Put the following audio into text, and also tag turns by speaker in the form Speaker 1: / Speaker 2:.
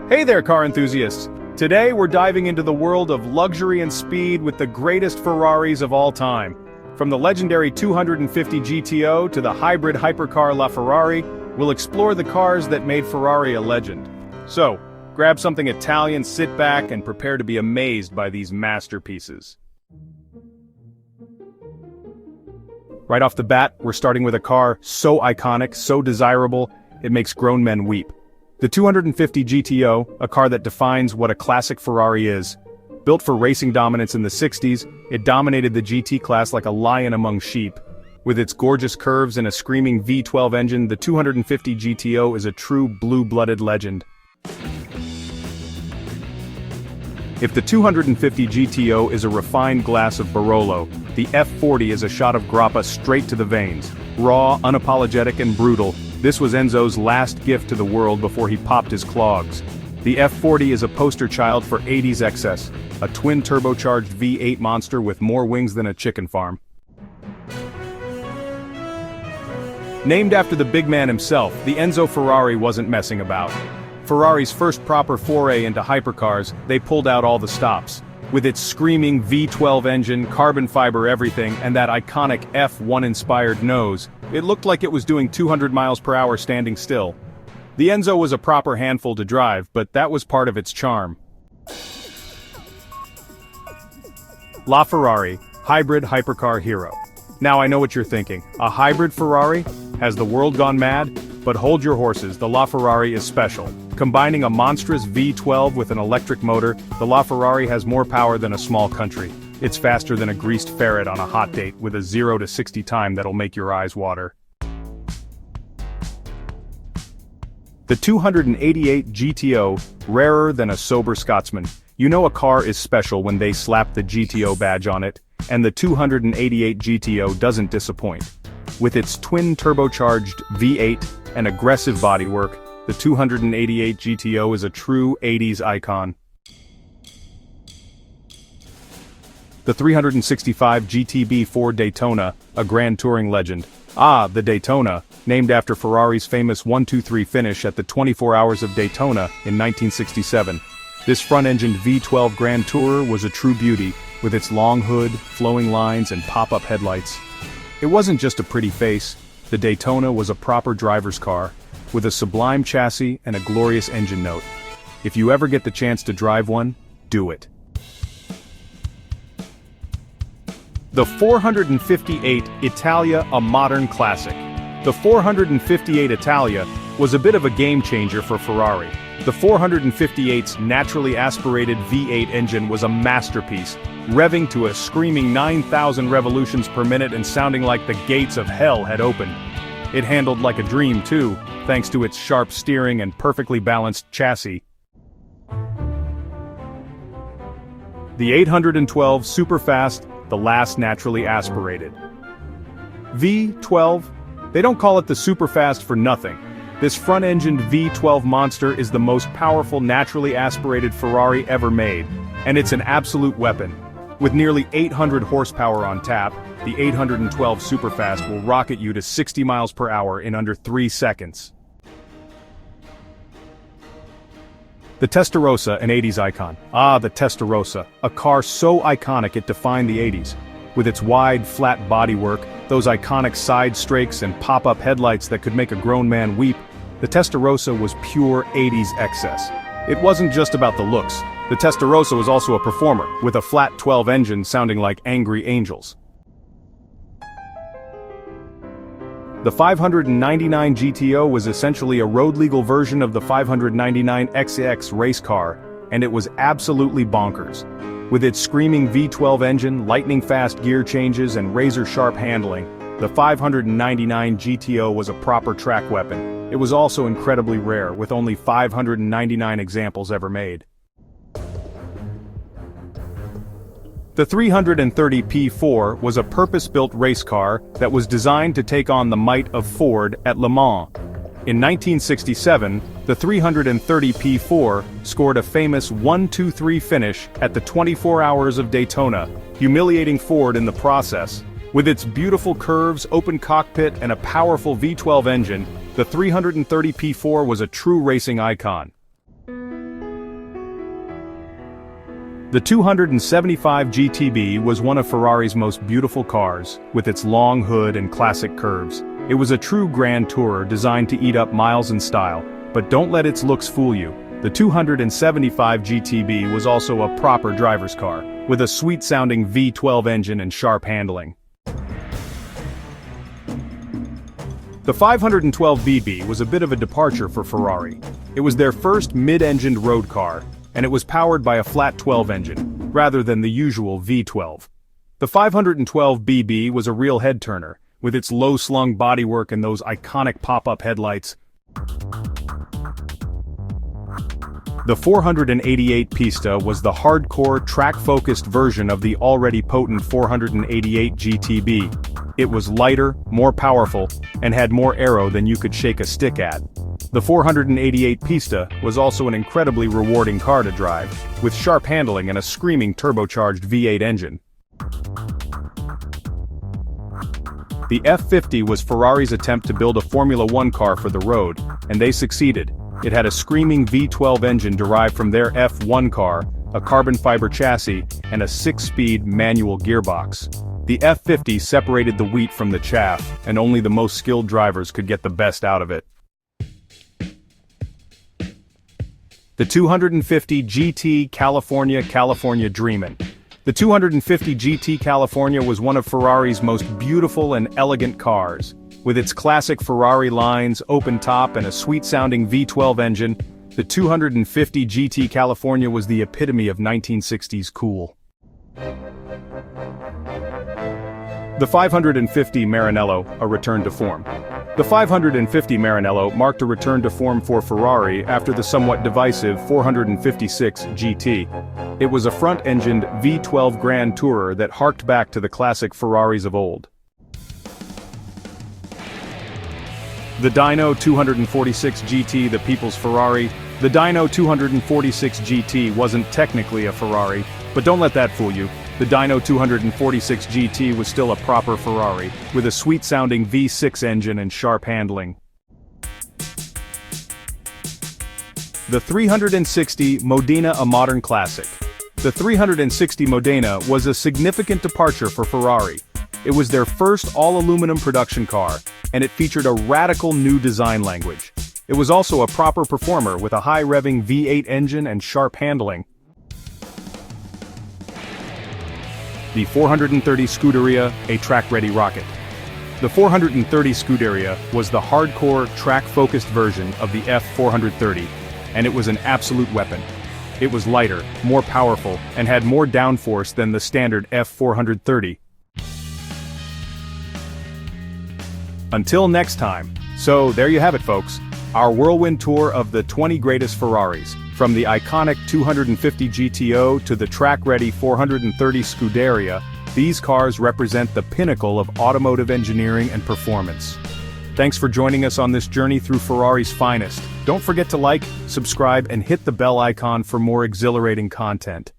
Speaker 1: Hey there, car enthusiasts! Today we're diving into the world of luxury and speed with the greatest Ferraris of all time. From the legendary 250 GTO to the hybrid hypercar LaFerrari, we'll explore the cars that made Ferrari a legend. So, grab something Italian, sit back, and prepare to be amazed by these masterpieces. Right off the bat, we're starting with a car so iconic, so desirable, it makes grown men weep. The 250 GTO, a car that defines what a classic Ferrari is. Built for racing dominance in the 60s, it dominated the GT class like a lion among sheep. With its gorgeous curves and a screaming V12 engine, the 250 GTO is a true blue-blooded legend. If the 250 GTO is a refined glass of Barolo, the F40 is a shot of grappa straight to the veins. Raw, unapologetic, and brutal, this was Enzo's last gift to the world before he popped his clogs. The F40 is a poster child for 80s excess, a twin-turbocharged V8 monster with more wings than a chicken farm. Named after the big man himself, the Enzo Ferrari wasn't messing about. Ferrari's first proper foray into hypercars, they pulled out all the stops. With its screaming V12 engine, carbon fiber everything, and that iconic F1-inspired nose, it looked like it was doing 200 miles per hour standing still. The Enzo was a proper handful to drive, but that was part of its charm. LaFerrari, hybrid hypercar hero. Now I know what you're thinking, a hybrid Ferrari? Has the world gone mad? But hold your horses, the LaFerrari is special. Combining a monstrous V12 with an electric motor, the LaFerrari has more power than a small country. It's faster than a greased ferret on a hot date with a 0 to 60 time that'll make your eyes water. The 288 GTO, rarer than a sober Scotsman. You know a car is special when they slap the GTO badge on it, and the 288 GTO doesn't disappoint. With its twin-turbocharged V8 and aggressive bodywork, the 288 GTO is a true 80s icon. The 365 GTB Ford Daytona, a Grand Touring legend. Ah, the Daytona, named after Ferrari's famous 1-2-3 finish at the 24 Hours of Daytona in 1967. This front-engined V12 Grand Tourer was a true beauty, with its long hood, flowing lines, and pop-up headlights. It wasn't just a pretty face, the Daytona was a proper driver's car, with a sublime chassis and a glorious engine note. If you ever get the chance to drive one, do it. The 458 Italia, a modern classic. The 458 Italia was a bit of a game-changer for Ferrari. The 458's naturally aspirated V8 engine was a masterpiece, revving to a screaming 9,000 revolutions per minute and sounding like the gates of hell had opened. It handled like a dream too, thanks to its sharp steering and perfectly balanced chassis. The 812 Superfast, the last naturally aspirated. V12, they don't call it the Superfast for nothing. This front-engined V12 monster is the most powerful naturally aspirated Ferrari ever made, and it's an absolute weapon. With nearly 800 horsepower on tap, the 812 Superfast will rocket you to 60 miles per hour in under 3 seconds. The Testarossa, an 80s icon. Ah, the Testarossa, a car so iconic it defined the 80s. With its wide, flat bodywork, those iconic side strakes and pop-up headlights that could make a grown man weep, the Testarossa was pure 80s excess. It wasn't just about the looks. The Testarossa was also a performer, with a flat 12 engine sounding like angry angels. The 599 GTO was essentially a road-legal version of the 599 XX race car, and it was absolutely bonkers. With its screaming V12 engine, lightning-fast gear changes, and razor-sharp handling, the 599 GTO was a proper track weapon. It was also incredibly rare, with only 599 examples ever made. The 330 P4 was a purpose-built race car that was designed to take on the might of Ford at Le Mans. In 1967, the 330 P4 scored a famous 1-2-3 finish at the 24 Hours of Daytona, humiliating Ford in the process. With its beautiful curves, open cockpit, and a powerful V12 engine, the 330 P4 was a true racing icon. The 275 GTB was one of Ferrari's most beautiful cars, with its long hood and classic curves. It was a true grand tourer designed to eat up miles in style, but don't let its looks fool you. The 275 GTB was also a proper driver's car, with a sweet-sounding V12 engine and sharp handling. The 512 BB was a bit of a departure for Ferrari. It was their first mid-engined road car, and it was powered by a flat 12 engine, rather than the usual V12. The 512 BB was a real head-turner, with its low-slung bodywork and those iconic pop-up headlights. The 488 Pista was the hardcore, track-focused version of the already potent 488 GTB. It was lighter, more powerful, and had more aero than you could shake a stick at. The 488 Pista was also an incredibly rewarding car to drive, with sharp handling and a screaming turbocharged V8 engine. The F40 was Ferrari's attempt to build a Formula One car for the road, and they succeeded. It had a screaming V12 engine derived from their F1 car, a carbon fiber chassis, and a 6-speed manual gearbox. The F40 separated the wheat from the chaff, and only the most skilled drivers could get the best out of it. The 250 GT California Dreamin. The 250 GT California was one of Ferrari's most beautiful and elegant cars. With its classic Ferrari lines, open top, and a sweet-sounding V12 engine, the 250 GT California was the epitome of 1960s cool. The 550 Maranello, a return to form. The 550 Maranello marked a return to form for Ferrari after the somewhat divisive 456 GT. It was a front-engined V12 Grand Tourer that harked back to the classic Ferraris of old. The Dyno 246 GT, the People's Ferrari. The Dyno 246 GT wasn't technically a Ferrari, but don't let that fool you. The Dyno 246 GT was still a proper Ferrari, with a sweet-sounding V6 engine and sharp handling. The 360 Modena, a modern classic. The 360 Modena was a significant departure for Ferrari. It was their first all-aluminum production car, and it featured a radical new design language. It was also a proper performer with a high-revving V8 engine and sharp handling. The 430 Scuderia, a track-ready rocket. The 430 Scuderia was the hardcore, track-focused version of the F430, and it was an absolute weapon. It was lighter, more powerful, and had more downforce than the standard F430. Until next time. So there you have it, folks. Our whirlwind tour of the 20 greatest Ferraris, from the iconic 250 GTO to the track-ready 430 Scuderia. These cars represent the pinnacle of automotive engineering and performance. Thanks for joining us on this journey through Ferrari's finest. Don't forget to like, subscribe, and hit the bell icon for more exhilarating content.